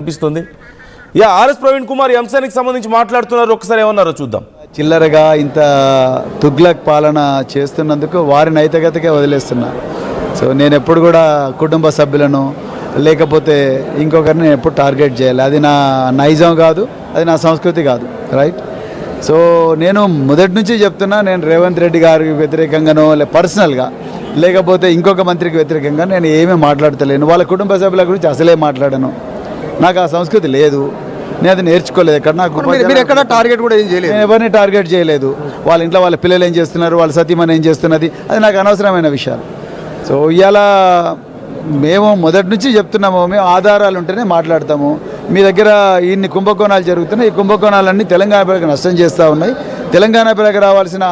అనిపిస్తుంది. ఆర్ఎస్ ప్రవీణ్ కుమార్ ఈ అంశానికి సంబంధించి మాట్లాడుతున్నారు. ఒకసారి ఏమన్నారో చూద్దాం. చిల్లరగా ఇంత తుగ్లక్ పాలన చేస్తున్నందుకు వారి నైతికతకే వదిలేస్తున్నా. సో నేను ఎప్పుడు కూడా కుటుంబ సభ్యులను లేకపోతే ఇంకొకరిని ఎప్పుడు టార్గెట్ చేయాలి. అది నా నైజం కాదు, అది నా సంస్కృతి కాదు. రైట్. సో నేను మొదటి నుంచి చెప్తున్నా, నేను రేవంత్ రెడ్డి గారికి వ్యతిరేకంగానో పర్సనల్గా లేకపోతే ఇంకొక మంత్రికి వ్యతిరేకంగా నేను ఏమీ మాట్లాడతలేను. వాళ్ళ కుటుంబ సభ్యుల గురించి అసలే మాట్లాడను. నాకు ఆ సంస్కృతి లేదు, నేను అది నేర్చుకోలేదు. ఎక్కడ నాకు ఎక్కడ టార్గెట్ కూడా ఏం చేయలేదు, నేను ఎవరిని టార్గెట్ చేయలేదు. వాళ్ళ ఇంట్లో వాళ్ళ పిల్లలు ఏం చేస్తున్నారు, వాళ్ళ సతీమణి ఏం చేస్తున్నది, అది నాకు అనవసరమైన విషయాలు. సో ఇవాళ మేము మొదటి నుంచి చెప్తున్నాము, మేము ఆధారాలు ఉంటేనే మాట్లాడతాము. మీ దగ్గర ఇన్ని కుంభకోణాలు జరుగుతున్నాయి, ఈ కుంభకోణాలన్నీ తెలంగాణ ప్రజలకు నష్టం చేస్తూ ఉన్నాయి. తెలంగాణ ప్రజలకు రావాల్సిన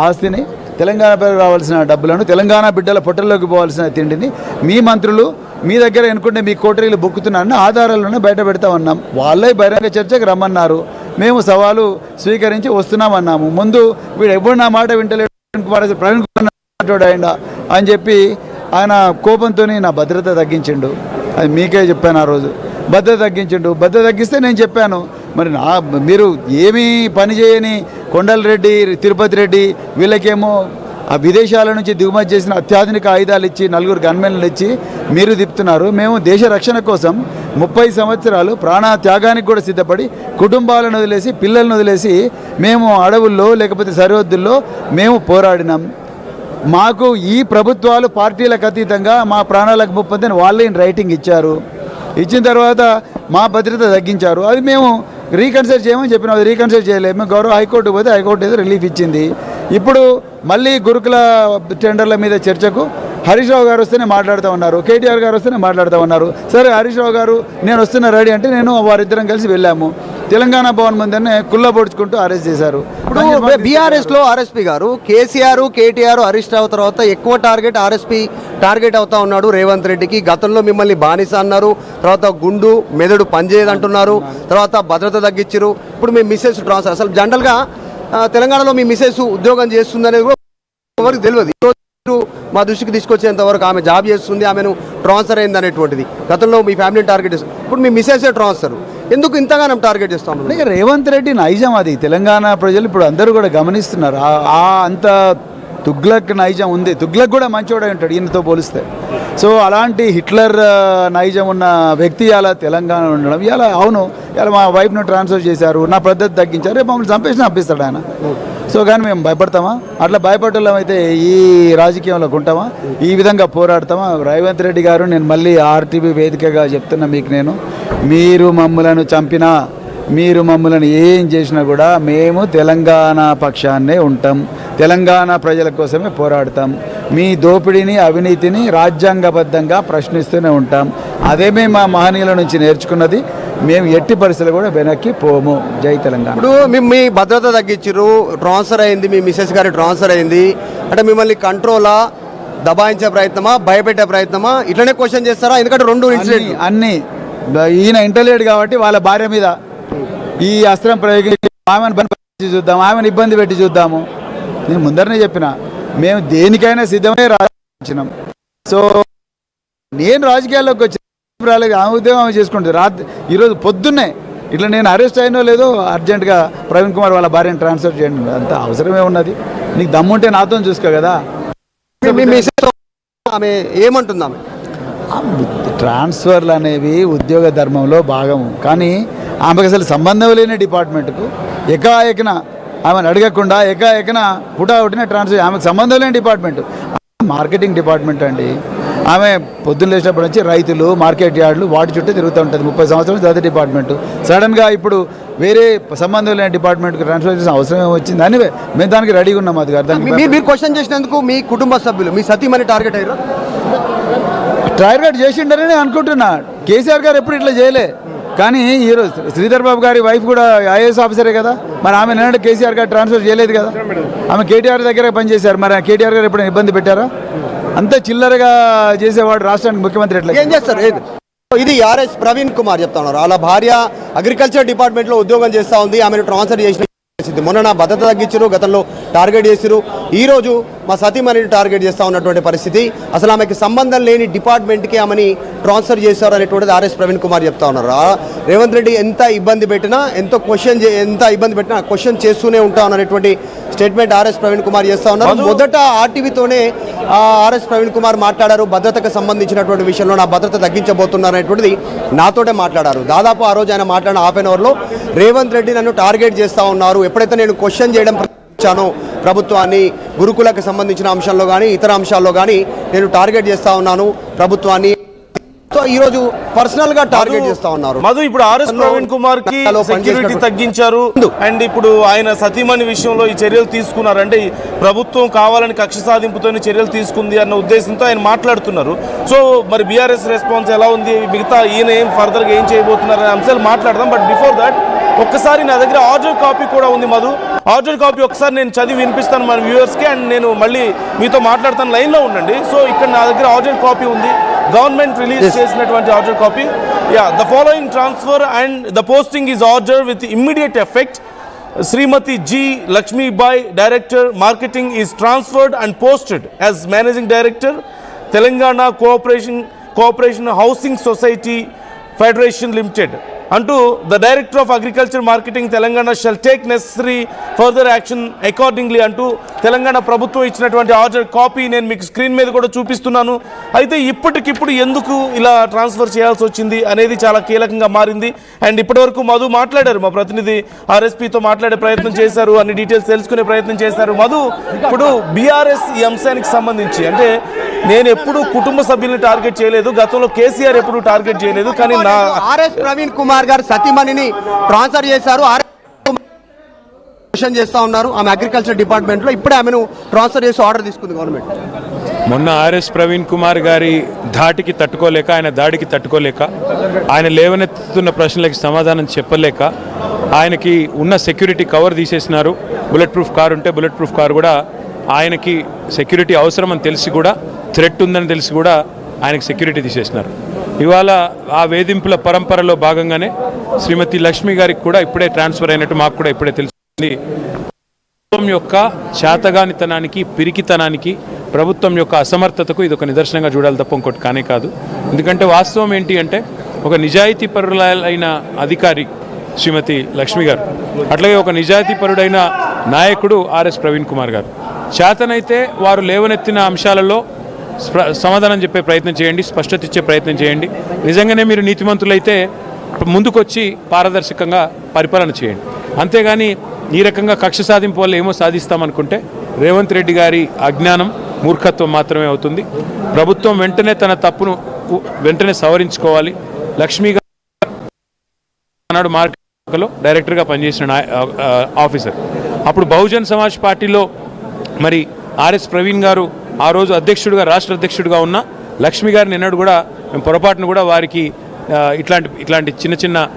ఆస్తిని, తెలంగాణ ప్రజలకు రావాల్సిన డబ్బులను, తెలంగాణ బిడ్డల పొట్టల్లోకి పోవాల్సిన తిండిని మీ మంత్రులు మీ దగ్గర ఎన్నుకుంటే మీ కోటరీలు బొక్కుతున్నారని ఆధారాలను బయట పెడతా ఉన్నాం. వాళ్ళే బహిరంగ చర్చకు రమ్మన్నారు, మేము సవాలు స్వీకరించి వస్తున్నామన్నాము. ముందు వీడు ఎప్పుడు నా మాట వింటలేడు, ప్రవీణ్ కుమార్ ఆయన అని చెప్పి ఆయన కోపంతో నా భద్రత తగ్గించిండు. అది మీకే చెప్పాను ఆ రోజు. భద్రత తగ్గించిండు. భద్రత తగ్గిస్తే నేను చెప్పాను, మరి మీరు ఏమీ పని చేయని కొండల రెడ్డి, తిరుపతి రెడ్డి వీళ్ళకేమో ఆ విదేశాల నుంచి దిగుమతి చేసిన అత్యాధునిక ఆయుధాలు ఇచ్చి, 4 గన్మెన్లు ఇచ్చి మీరు తిప్పుతున్నారు. మేము దేశ రక్షణ కోసం 30 సంవత్సరాలు ప్రాణ త్యాగానికి కూడా సిద్ధపడి కుటుంబాలను వదిలేసి, పిల్లలను వదిలేసి మేము అడవుల్లో లేకపోతే సరిహద్దుల్లో మేము పోరాడినాం. మాకు ఈ ప్రభుత్వాలు పార్టీలకు అతీతంగా మా ప్రాణాలకు ముప్పొద్దని వాళ్ళే రైటింగ్ ఇచ్చారు. ఇచ్చిన తర్వాత మా భద్రత తగ్గించారు. అది మేము రీకన్సిడర్ చేయమని చెప్పినాం. అది రీకన్సిడర్ చేయలేము. గౌరవ హైకోర్టు పోతే హైకోర్టు ఏదో రిలీఫ్ ఇచ్చింది. ఇప్పుడు మళ్ళీ గురుకుల టెండర్ల మీద చర్చకు హరీష్ రావు గారు వస్తేనే మాట్లాడుతూ ఉన్నారు, కేటీఆర్ గారు వస్తేనే మాట్లాడుతూ ఉన్నారు. సరే హరీష్ రావు గారు నేను వస్తున్నా రెడీ అంటే నేను వారిద్దరం కలిసి వెళ్ళాము. తెలంగాణ భవన్ ముందనే కుళ్ళబొడుచుకుంటూ అరెస్ట్ చేశారు. ఇప్పుడు బీఆర్ఎస్లో ఆర్ఎస్పీ గారు కేసీఆర్, కేటీఆర్ అరెస్ట్ అయిన తర్వాత ఎక్కువ టార్గెట్ ఆర్ఎస్పీ టార్గెట్ అవుతా ఉన్నాడు రేవంత్ రెడ్డికి. గతంలో మిమ్మల్ని బానిస అన్నారు, తర్వాత గుండు మెదడు పనిచేయదంటున్నారు, తర్వాత భద్రత తగ్గించారు. ఇప్పుడు మీ మిస్సెస్ ట్రాన్స్ఫర్, అసలు జనరల్గా తెలంగాణలో మీ మిస్సెస్ ఉద్యోగం చేస్తుందనేది కూడా ఎవరికి తెలియదు. మా దృష్టికి తీసుకొచ్చేంత వరకు ఆమె జాబ్ చేస్తుంది, ఆమెను ట్రాన్స్ఫర్ అయింది అనేటువంటిది. గతంలో మీ ఫ్యామిలీని టార్గెట్ చేస్తుంది, ఇప్పుడు మీ మిస్సెసే ట్రాన్స్ఫర్. ఎందుకు ఇంతగానో టార్గెట్ చేస్తాం? రేవంత్ రెడ్డి నైజం అది. తెలంగాణ ప్రజలు ఇప్పుడు అందరూ కూడా గమనిస్తున్నారు. అంత తుగ్లక్ నైజం ఉంది. తుగ్లక్ కూడా మంచోడే ఉంటాడు ఈయనతో పోలిస్తే. సో అలాంటి హిట్లర్ నైజం ఉన్న వ్యక్తి ఇలా తెలంగాణ ఉండడం, ఇలా అవును ఇలా మా వైఫ్ను ట్రాన్స్ఫర్ చేశారు, నా పద్ధతి తగ్గించారు, రేపు మమ్మల్ని చంపేసి పంపిస్తాడు ఆయన. సో కానీ మేము భయపడతామా? అట్లా భయపడటం అయితే ఈ రాజకీయంలోకి ఉంటామా? ఈ విధంగా పోరాడతామా? రేవంత్ రెడ్డి గారు, నేను మళ్ళీ ఆర్టీవీ వేదికగా చెప్తున్నా మీకు, నేను మీరు మమ్మలను చంపినా, మీరు మమ్మల్ని ఏం చేసినా కూడా మేము తెలంగాణ పక్షాన్నే ఉంటాం, తెలంగాణ ప్రజల కోసమే పోరాడతాం. మీ దోపిడీని, అవినీతిని రాజ్యాంగబద్ధంగా ప్రశ్నిస్తూనే ఉంటాం. అదే మేము మా మహనీయుల నుంచి నేర్చుకున్నది. మేము ఎట్టి పరిస్థితులు కూడా వెనక్కి పోము. జై తెలంగాణ. ఇప్పుడు మీ భద్రత తగ్గించారు, ట్రాన్స్ఫర్ అయింది, మీ మిసెస్ గారి ట్రాన్స్ఫర్ అయింది అంటే మిమ్మల్ని కంట్రోలా, దబాయించే ప్రయత్నమా, భయపెట్టే ప్రయత్నమా, ఇట్లనే క్వశ్చన్ చేస్తారా? ఎందుకంటే 2 ఇన్సిడెంట్ అన్నీ ఈయన ఇంటర్లేట్ కాబట్టి వాళ్ళ భార్య మీద ఈ అస్త్రం ప్రయోగించి ఆమెను బంధి చూద్దాం, ఆమెను ఇబ్బంది పెట్టి చూద్దాము. నేను ముందరనే చెప్పిన, మేము దేనికైనా సిద్ధమే రాజకీయం. సో నేను రాజకీయాల్లోకి వచ్చి రాలేదు, ఆమె ఉద్యోగం ఆమె చేసుకుంటుంది. ఈరోజు పొద్దున్నే ఇట్లా నేను అరెస్ట్ అయినో లేదో అర్జెంటుగా ప్రవీణ్ కుమార్ వాళ్ళ భార్యను ట్రాన్స్ఫర్ చేయండి. అంత అవసరమే ఉన్నది? నీకు దమ్ముంటే నాతో చూసుకో కదా. ఆమె ఏమంటుంది? ఆమె ట్రాన్స్ఫర్లు అనేవి ఉద్యోగ ధర్మంలో భాగము. కానీ ఆమెకు అసలు సంబంధం లేని డిపార్ట్మెంట్కు ఎకాఎకన ఆమెను అడగకుండా ఎకాఎకన హుటాహుటిన ట్రాన్స్ఫర్. ఆమెకు సంబంధం లేని డిపార్ట్మెంట్ మార్కెటింగ్ డిపార్ట్మెంట్ అండి. ఆమె పొద్దున్న లేచినప్పటి నుంచి రైతులు, మార్కెట్ యార్డులు వాటి చుట్టూ తిరుగుతూ ఉంటుంది. 30 సంవత్సరాలు చదివే డిపార్ట్మెంట్ సడన్గా ఇప్పుడు వేరే సంబంధం లేని డిపార్ట్మెంట్కి ట్రాన్స్ఫర్ చేసిన అవసరం ఏమొచ్చింది అని మేము దానికి రెడీగా ఉన్నాం. అది అర్థం. మీరు క్వశ్చన్ చేసినందుకు మీ కుటుంబ సభ్యులు, మీ సతీమణి టార్గెట్ అయ్యారు? టార్గెట్ చేసిండరని అనుకుంటున్నా. కేసీఆర్ గారు ఎప్పుడు ఇట్లా చేయలే. కానీ ఈరోజు శ్రీధర్ బాబు గారి వైఫ్ కూడా ఐఏఎస్ ఆఫీసరే కదా, మరి ఆమె నేనంటే కేసీఆర్ గారు ట్రాన్స్ఫర్ చేయలేదు కదా. ఆమె కేటీఆర్ దగ్గర పనిచేశారు, మరి కేటీఆర్ గారు ఎప్పుడైనా ఇబ్బంది పెట్టారా? అంత చిల్లరగా చేసేవాడు రాష్ట్రానికి ముఖ్యమంత్రి ఎట్లా ఏం చేస్తారు? ఇది ఆర్ఎస్ ప్రవీణ్ కుమార్ చెప్తా ఉన్నారు. వాళ్ళ భార్య అగ్రికల్చర్ డిపార్ట్మెంట్లో ఉద్యోగం చేస్తూ ఉంది, ఆమెను ట్రాన్స్ఫర్ చేసిన. మొన్న భద్రత తగ్గించారు, గతంలో టార్గెట్ చేశారు. ఈరోజు మా సతీమణిని టార్గెట్ చేస్తూ ఉన్నటువంటి పరిస్థితి. అసలు ఆమెకి సంబంధం లేని డిపార్ట్మెంట్కి ఆమెని ట్రాన్స్ఫర్ చేశారు అనేటువంటిది ఆర్ఎస్ ప్రవీణ్ కుమార్ చెప్తా ఉన్నారు. రేవంత్ రెడ్డి ఎంత ఇబ్బంది పెట్టినా ఎంత ఇబ్బంది పెట్టినా క్వశ్చన్ చేస్తూనే ఉంటా ఉన్నటువంటి స్టేట్మెంట్ ఆర్ఎస్ ప్రవీణ్ కుమార్ చేస్తూ ఉన్నారు. మొదట ఆర్టీవీతోనే ఆర్ఎస్ ప్రవీణ్ కుమార్ మాట్లాడారు. భద్రతకు సంబంధించినటువంటి విషయంలో నా భద్రత తగ్గించబోతున్నారు అనేటువంటిది నాతోటే మాట్లాడారు. దాదాపు ఆ రోజు ఆయన మాట్లాడిన హాఫ్ అన్ అవర్లో రేవంత్ రెడ్డి నన్ను టార్గెట్ చేస్తూ ఉన్నారు. ఎప్పుడైతే నేను క్వశ్చన్ చేయడం ప్రభుత్వాన్ని గురుకులకు సంబంధించిన అంశాల్లో కానీ ఇతర అంశాల్లో కానీ నేను టార్గెట్ చేస్తా ఉన్నాను ప్రభుత్వాన్ని. సో ఈ రోజు పర్సనల్ గా టార్గెట్ చేస్తా ఉన్నారు. మధు, ఇప్పుడు ఆర్ఎస్ ప్రవీణ్ కుమార్ కి సెక్యూరిటీ తగ్గించారు అండ్ ఇప్పుడు ఆయన సతీమణి విషయంలో ఈ చర్యలు తీసుకున్నారు. అంటే ప్రభుత్వం కావాలని కక్ష సాధింపుతో చర్యలు తీసుకుంది అన్న ఉద్దేశంతో ఆయన మాట్లాడుతున్నారు. సో మరి బీఆర్ఎస్ రెస్పాన్స్ ఎలా ఉంది, మిగతా ఈయన ఏం ఫర్దర్గా ఏం చేయబోతున్నారు అనే అంశాలు మాట్లాడదాం. బట్ బిఫోర్ దాట్ ఒక్కసారి నా దగ్గర ఆర్డర్ కాపీ కూడా ఉంది మధు. ఆర్డర్ కాపీ ఒకసారి నేను చదివి వినిపిస్తాను మన వ్యూవర్స్కి అండ్ నేను మళ్ళీ మీతో మాట్లాడతాను, లైన్లో ఉండండి. సో ఇక్కడ నా దగ్గర ఆర్డర్ కాపీ ఉంది, గవర్నమెంట్ రిలీజ్ చేసినటువంటి order copy. The following transfer and the posting is order with immediate effect. Srimati G. Lakshmi Bai, Director Marketing, is transferred and posted as Managing Director, Telangana Cooperation Housing Society Federation Limited. అంటూ the director of agriculture marketing Telangana shall take necessary further action accordingly అంటూ తెలంగాణ ప్రభుత్వం ఇచ్చినటువంటి order copy నేను మీకు screen మీద కూడా చూపిస్తున్నాను. అయితే ఇప్పటికిప్పుడు ఎందుకు ఇలా ట్రాన్స్ఫర్ చేయాల్సి వచ్చింది అనేది చాలా కీలకంగా మారింది. అండ్ ఇప్పటివరకు మధు మాట్లాడారు, మా ప్రతినిధి ఆర్ఎస్పీతో మాట్లాడే ప్రయత్నం చేశారు, అన్ని డీటెయిల్స్ తెలుసుకునే ప్రయత్నం చేశారు. మధు, ఇప్పుడు బీఆర్ఎస్ ఈ అంశానికి సంబంధించి అంటే నేను ఎప్పుడు కుటుంబ సభ్యుల్ని టార్గెట్ చేయలేదు, గతంలో కేసీఆర్ ఎప్పుడు టార్గెట్ చేయలేదు, కానీ నా ఆర్ఎస్ ప్రవీణ్ కుమార్ గారు సతీమణిని ట్రాన్స్ఫర్ చేశారు, చేస్తా ఉన్నారు. ఆమె అగ్రికల్చర్ డిపార్ట్మెంట్ లో ఇప్పుడే ఆమెను ట్రాన్స్ఫర్ చేసి ఆర్డర్ తీసుకుంది గవర్నమెంట్. మొన్న ఆర్ఎస్ ప్రవీణ్ కుమార్ గారి ధాటికి తట్టుకోలేక, ఆయన దాడికి తట్టుకోలేక, ఆయన లేవనెత్తుతున్న ప్రశ్నలకి సమాధానం చెప్పలేక ఆయనకి ఉన్న సెక్యూరిటీ కవర్ తీసేసినారు. బుల్లెట్ ప్రూఫ్ కారు ఉంటే బుల్లెట్ ప్రూఫ్ కారు కూడా ఆయనకి సెక్యూరిటీ అవసరం అని తెలిసి కూడా, థ్రెట్ ఉందని తెలిసి కూడా ఆయనకి సెక్యూరిటీ తీసేసినారు. ఇవాళ ఆ వేధింపుల పరంపరలో భాగంగానే శ్రీమతి లక్ష్మి గారికి కూడా ఇప్పుడే ట్రాన్స్ఫర్ అయినట్టు మాకు కూడా ఇప్పుడే తెలుస్తుంది. ప్రభుత్వం యొక్క చేతగానితనానికి, పిరికితనానికి, ప్రభుత్వం యొక్క అసమర్థతకు ఇది ఒక నిదర్శనంగా చూడాలి తప్ప ఇంకోటి కానే కాదు. ఎందుకంటే వాస్తవం ఏంటి అంటే ఒక నిజాయితీ పరులైన అధికారి శ్రీమతి లక్ష్మి గారు, అట్లాగే ఒక నిజాయితీ పరుడైన నాయకుడు ఆర్ఎస్ ప్రవీణ్ కుమార్ గారు. చేతనైతే వారు లేవనెత్తిన అంశాలలో సమాధానం చెప్పే ప్రయత్నం చేయండి, స్పష్టత ఇచ్చే ప్రయత్నం చేయండి. నిజంగానే మీరు నీతిమంతులైతే ముందుకొచ్చి పారదర్శకంగా పరిపాలన చేయండి. అంతేగాని ఈ రకంగా కక్ష సాధింపు వల్ల ఏమో సాధిస్తామనుకుంటే రేవంత్ రెడ్డి గారి అజ్ఞానం, మూర్ఖత్వం మాత్రమే అవుతుంది. ప్రభుత్వం వెంటనే తన తప్పును వెంటనే సవరించుకోవాలి. లక్ష్మీ గారు ఆనాడు మార్కెట్లో డైరెక్టర్గా పనిచేసిన ఆఫీసర్, అప్పుడు బహుజన్ సమాజ్ పార్టీలో మరి ఆర్ఎస్ ప్రవీణ్ గారు ఆ రోజు అధ్యక్షుడిగా, రాష్ట్ర అధ్యక్షుడిగా ఉన్న లక్ష్మి గారిని ఎన్నడూ కూడా మేము పొరపాటును కూడా వారికి ఇట్లాంటి చిన్న చిన్న